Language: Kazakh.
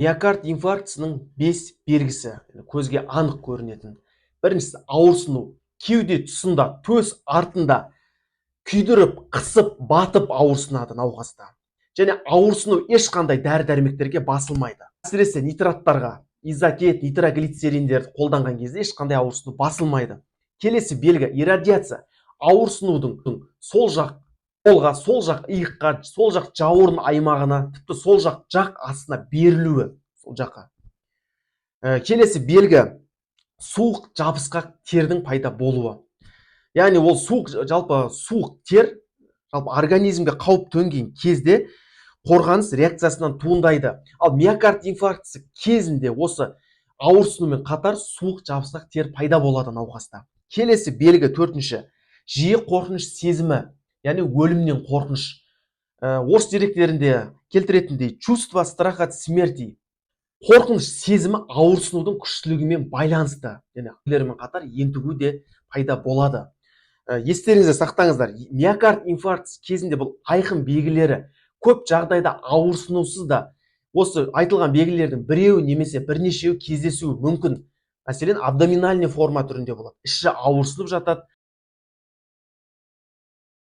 Миокард инфарктісінің 5 белгісі көзге анық көрінетін. Біріншісі ауырсыну, кеуде тұсында, төс артында күйдіріп, қысып, батып ауырсынады науқаста. Және ауырсыну ешқандай дәрі-дәрмектерге басылмайды. Әсіресе нитраттарға, изотет, нитроглицериндерді қолданған кезде ешқандай ауырсыну басылмайды. Келесі белгі иррадиация. Ауырсынудың сол жақ қолға, сол жақ иыққа, сол жақ жауырын аймағына, тіпті сол жақ астына берілуі, сол жаққа. Келесі белгі суық жабысқақ тердің пайда болуы. Яғни ол суық тер жалпы организмге қауіп төнген кезде қорғаныс реакциясынан туындайды. Ал миокард инфарктісі кезінде осы ауырсынумен қатар суық жабысқақ тер пайда болады науқаста. Келесі белгі төртінші, жиі қорқыныш сезімі, яғни өлімнен қорқыныш. Орыс деректерінде келтіретіндей чувство страха от смерти. Қорқыныш сезімі ауырсынудың күштілігімен байланысты. Яғни қатар ентігу де пайда болады. Естеріңізде сақтаңыздар, миокард инфарктісі кезінде бұл айқын белгілері көп жағдайда ауырсынусыз да осы айтылған белгілердің біреуі немесе бірнешеуі кездесуі мүмкін. Мәселен, абдоминальный форма түрінде болады. Іші ауырсынып жатады,